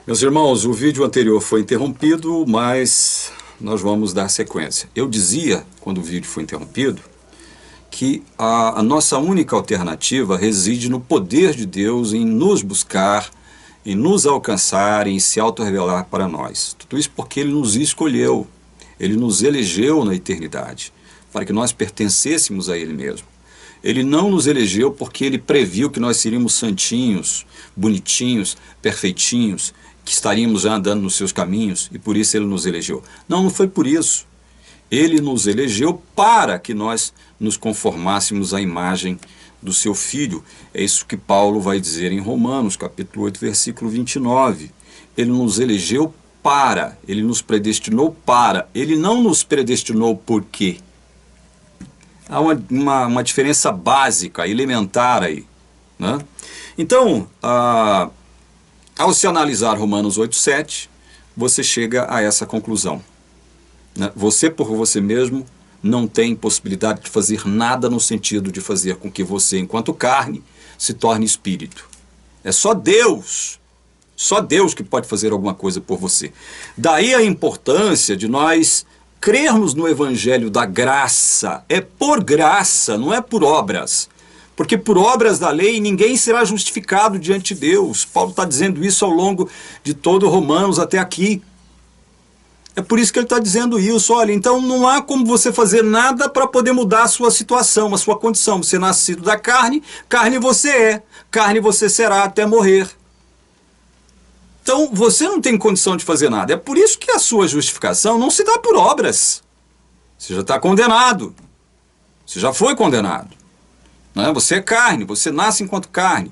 Meus irmãos, o vídeo anterior foi interrompido, mas nós vamos dar sequência. Eu dizia, quando o vídeo foi interrompido, que a nossa única alternativa reside no poder de Deus em nos buscar, em nos alcançar, em se auto-revelar para nós. Tudo isso porque Ele nos escolheu, Ele nos elegeu na eternidade, para que nós pertencêssemos a Ele mesmo. Ele não nos elegeu porque Ele previu que nós seríamos santinhos, bonitinhos, perfeitinhos, que estaríamos já andando nos seus caminhos, e por isso Ele nos elegeu. Não, não foi por isso. Ele nos elegeu para que nós nos conformássemos à imagem do seu Filho. É isso que Paulo vai dizer em Romanos, capítulo 8, versículo 29. Ele nos elegeu para, Ele nos predestinou para, Ele não nos predestinou por quê? Há uma diferença básica, elementar aí, né? Então, ao se analisar Romanos 8,7, você chega a essa conclusão. Você por você mesmo não tem possibilidade de fazer nada no sentido de fazer com que você, enquanto carne, se torne espírito. É só Deus que pode fazer alguma coisa por você. Daí a importância de nós crermos no Evangelho da graça. É por graça, não é por obras. Porque por obras da lei ninguém será justificado diante de Deus. Paulo está dizendo isso ao longo de todo Romanos até aqui. É por isso que ele está dizendo isso. Olha, então não há como você fazer nada para poder mudar a sua situação, a sua condição. Você é nascido da carne, carne você é, carne você será até morrer. Então você não tem condição de fazer nada. É por isso que a sua justificação não se dá por obras. Você já está condenado. Você já foi condenado. Não é? Você é carne, você nasce enquanto carne.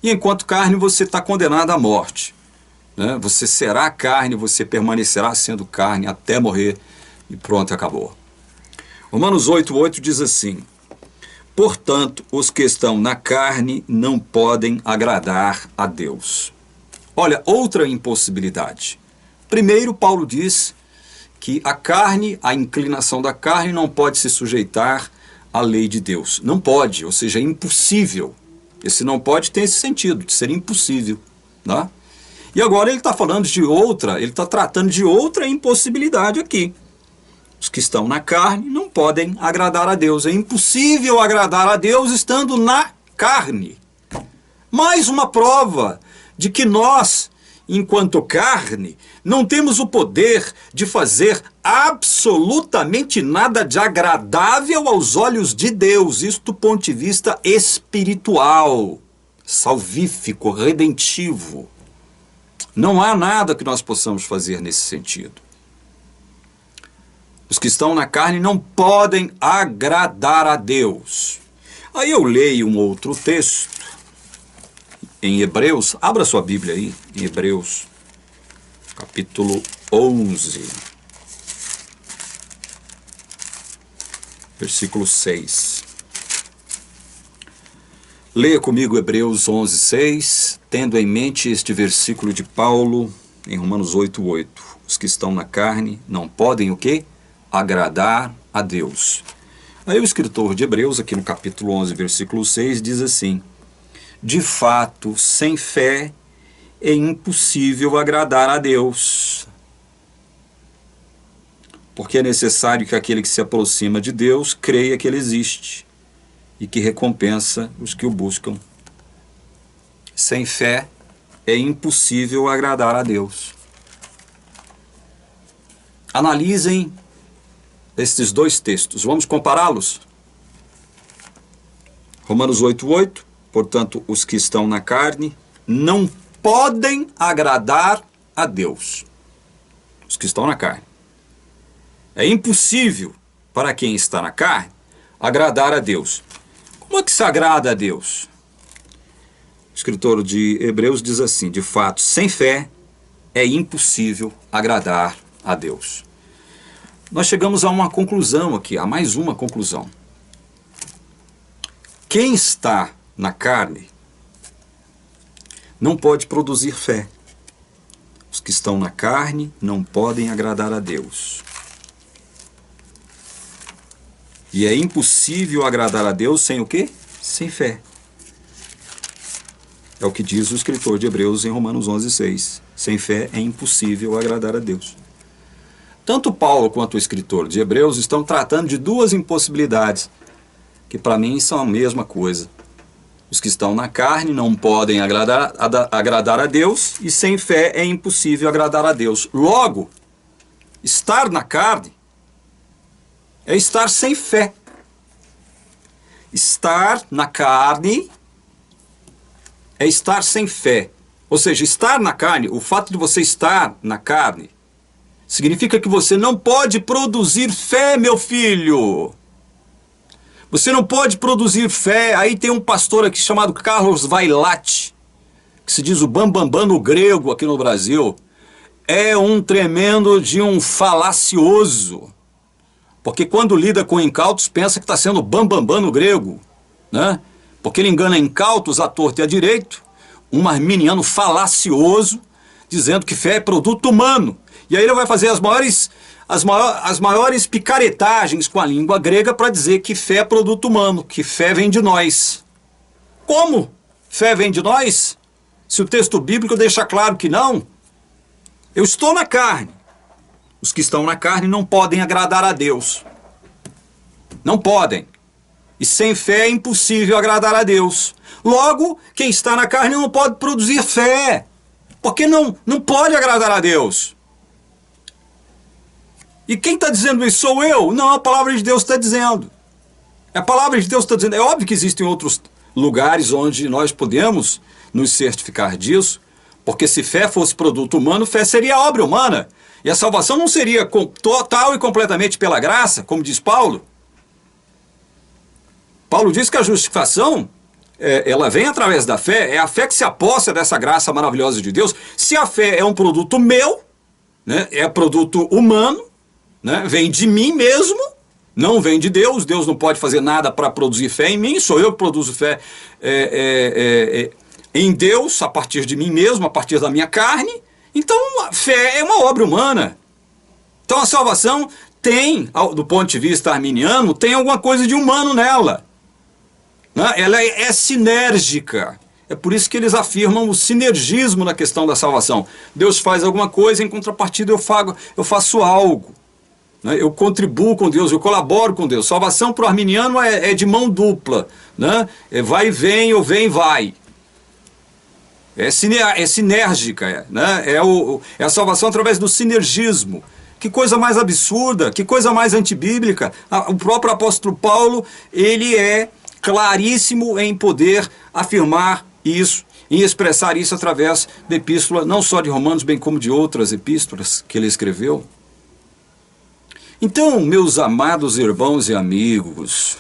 E enquanto carne você está condenado à morte. Né? Você será carne, você permanecerá sendo carne até morrer e pronto, acabou. Romanos 8,8 diz assim: portanto, os que estão na carne não podem agradar a Deus. Olha, outra impossibilidade. Primeiro, Paulo diz que a carne, a inclinação da carne não pode se sujeitar à lei de Deus. Não pode, ou seja, é impossível. Esse não pode tem esse sentido, de ser impossível. Tá? E agora ele está falando de outra, ele está tratando de outra impossibilidade aqui. Os que estão na carne não podem agradar a Deus. É impossível agradar a Deus estando na carne. Mais uma prova de que nós, enquanto carne, não temos o poder de fazer absolutamente nada de agradável aos olhos de Deus. Isso do ponto de vista espiritual, salvífico, redentivo. Não há nada que nós possamos fazer nesse sentido. Os que estão na carne não podem agradar a Deus. Aí eu leio um outro texto, em Hebreus, abra sua Bíblia aí, em Hebreus, capítulo 11, versículo 6. Leia comigo Hebreus 11, 6, tendo em mente este versículo de Paulo, em Romanos 8,8. Os que estão na carne não podem o quê? Agradar a Deus. Aí o escritor de Hebreus, aqui no capítulo 11, versículo 6, diz assim: de fato, sem fé é impossível agradar a Deus, porque é necessário que aquele que se aproxima de Deus creia que Ele existe e que recompensa os que o buscam. Sem fé é impossível agradar a Deus. Analisem estes dois textos. Vamos compará-los? Romanos 8,8. Portanto, os que estão na carne não podem agradar a Deus. Os que estão na carne. É impossível para quem está na carne agradar a Deus. Como é que se agrada a Deus? O escritor de Hebreus diz assim: de fato, sem fé é impossível agradar a Deus. Nós chegamos a uma conclusão aqui, a mais uma conclusão. Quem está na carne não pode produzir fé. Os que estão na carne não podem agradar a Deus. E é impossível agradar a Deus sem o quê? Sem fé. É o que diz o escritor de Hebreus em Romanos 11:6. Sem fé é impossível agradar a Deus. Tanto Paulo quanto o escritor de Hebreus estão tratando de duas impossibilidades, que para mim são a mesma coisa. Os que estão na carne não podem agradar a Deus, e sem fé é impossível agradar a Deus. Logo, estar na carne é estar sem fé. Estar na carne é estar sem fé. Ou seja, estar na carne, o fato de você estar na carne, significa que você não pode produzir fé, meu filho. Você não pode produzir fé. Aí tem um pastor aqui chamado Carlos Vailate, que se diz o bambambam no grego aqui no Brasil. É um tremendo de um falacioso. Porque quando lida com incautos, pensa que está sendo bambambam no grego, né? Porque ele engana incautos à torta e à direito, um arminiano falacioso, dizendo que fé é produto humano. E aí ele vai fazer as maiores picaretagens com a língua grega para dizer que fé é produto humano, que fé vem de nós. Como fé vem de nós? Se o texto bíblico deixa claro que não. Eu estou na carne. Os que estão na carne não podem agradar a Deus. Não podem. E sem fé é impossível agradar a Deus. Logo, quem está na carne não pode produzir fé. Porque não pode agradar a Deus. E quem está dizendo isso sou eu? Não, a palavra de Deus está dizendo. A palavra de Deus está dizendo. É óbvio que existem outros lugares onde nós podemos nos certificar disso, porque se fé fosse produto humano, fé seria obra humana. E a salvação não seria total e completamente pela graça, como diz Paulo. Paulo diz que a justificação, ela vem através da fé, é a fé que se aposta dessa graça maravilhosa de Deus. Se a fé é um produto meu, né, é produto humano, né, vem de mim mesmo, não vem de Deus. Deus não pode fazer nada para produzir fé em mim, sou eu que produzo fé em Deus, a partir de mim mesmo, a partir da minha carne. Então a fé é uma obra humana. Então a salvação tem, do ponto de vista arminiano, tem alguma coisa de humano nela. Né? Ela é sinérgica. É por isso que eles afirmam o sinergismo na questão da salvação. Deus faz alguma coisa, em contrapartida eu faço algo. Né? Eu contribuo com Deus, eu colaboro com Deus. Salvação para o arminiano é de mão dupla. Né? Vai e vem, ou vem e vai. É sinérgica, né? É a salvação através do sinergismo. Que coisa mais absurda, que coisa mais antibíblica. O próprio apóstolo Paulo, ele é claríssimo em poder afirmar isso, em expressar isso através da epístola, não só de Romanos, bem como de outras epístolas que ele escreveu. Então, meus amados irmãos e amigos,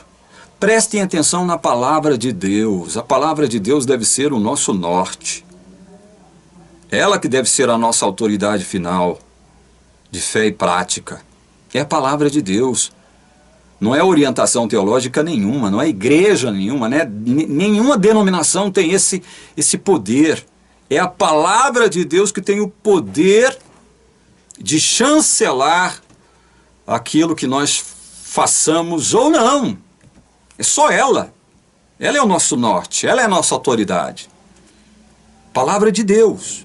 prestem atenção na palavra de Deus. A palavra de Deus deve ser o nosso norte. Ela que deve ser a nossa autoridade final de fé e prática. É a palavra de Deus. Não é orientação teológica nenhuma, não é igreja nenhuma, né? Nenhuma denominação tem esse poder. É a palavra de Deus que tem o poder de chancelar aquilo que nós façamos ou não. É só ela. Ela é o nosso norte, ela é a nossa autoridade. Palavra de Deus.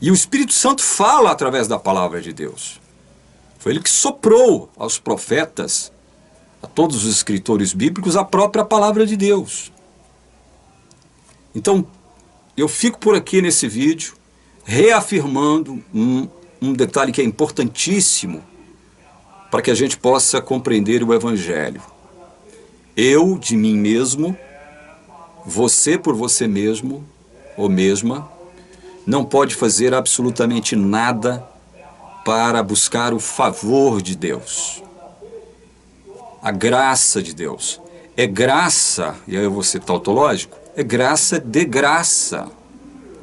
E o Espírito Santo fala através da palavra de Deus. Foi ele que soprou aos profetas, a todos os escritores bíblicos, a própria palavra de Deus. Então, eu fico por aqui nesse vídeo, reafirmando um detalhe que é importantíssimo para que a gente possa compreender o Evangelho. Eu de mim mesmo, você por você mesmo ou mesma, não pode fazer absolutamente nada para buscar o favor de Deus. A graça de Deus. É graça, e aí eu vou ser tautológico, é graça de graça.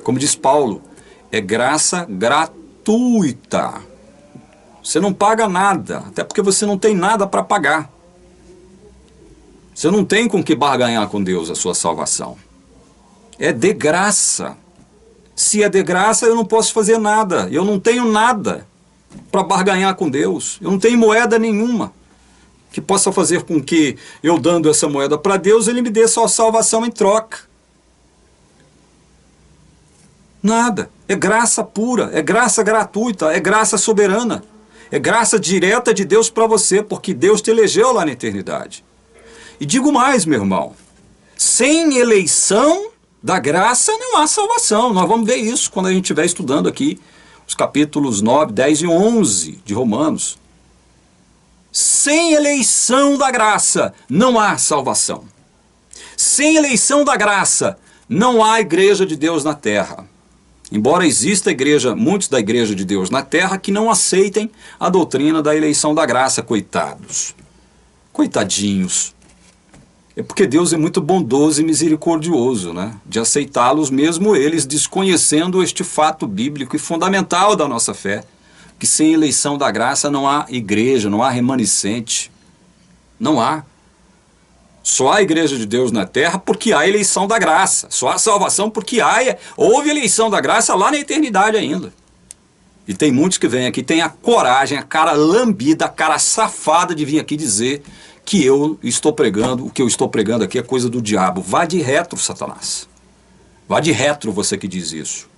Como diz Paulo, é graça gratuita. Você não paga nada, até porque você não tem nada para pagar. Você não tem com que barganhar com Deus a sua salvação. É de graça. Se é de graça, eu não posso fazer nada. Eu não tenho nada para barganhar com Deus. Eu não tenho moeda nenhuma que possa fazer com que eu dando essa moeda para Deus, ele me dê sua salvação em troca. Nada. É graça pura, é graça gratuita, é graça soberana. É graça direta de Deus para você, porque Deus te elegeu lá na eternidade. E digo mais, meu irmão, sem eleição da graça não há salvação. Nós vamos ver isso quando a gente estiver estudando aqui os capítulos 9, 10 e 11 de Romanos. Sem eleição da graça não há salvação. Sem eleição da graça não há igreja de Deus na terra. Embora exista muitos da igreja de Deus na terra que não aceitem a doutrina da eleição da graça, coitados. Coitadinhos. É porque Deus é muito bondoso e misericordioso, né? De aceitá-los mesmo eles desconhecendo este fato bíblico e fundamental da nossa fé, que sem eleição da graça não há igreja, não há remanescente. Não há. Só há igreja de Deus na terra porque há eleição da graça. Só há salvação porque houve eleição da graça lá na eternidade ainda. E tem muitos que vêm aqui, têm a coragem, a cara lambida, a cara safada de vir aqui dizer que eu estou pregando, o que eu estou pregando aqui é coisa do diabo. Vá de retro, Satanás. Vá de retro, você que diz isso.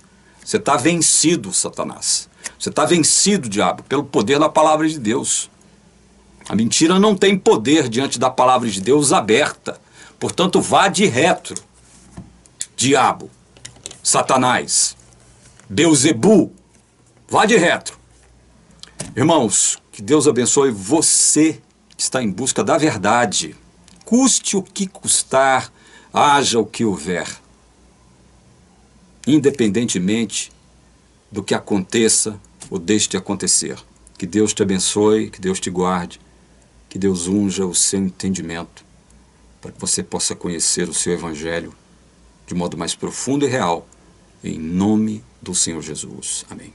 Você está vencido, Satanás. Você está vencido, diabo, pelo poder da palavra de Deus. A mentira não tem poder diante da palavra de Deus aberta. Portanto, vá de retro. Diabo, Satanás, Beuzebu, vá de retro. Irmãos, que Deus abençoe você que está em busca da verdade. Custe o que custar, haja o que houver. Independentemente do que aconteça ou deixe de acontecer. Que Deus te abençoe, que Deus te guarde. Que Deus unja o seu entendimento para que você possa conhecer o seu Evangelho de modo mais profundo e real, em nome do Senhor Jesus. Amém.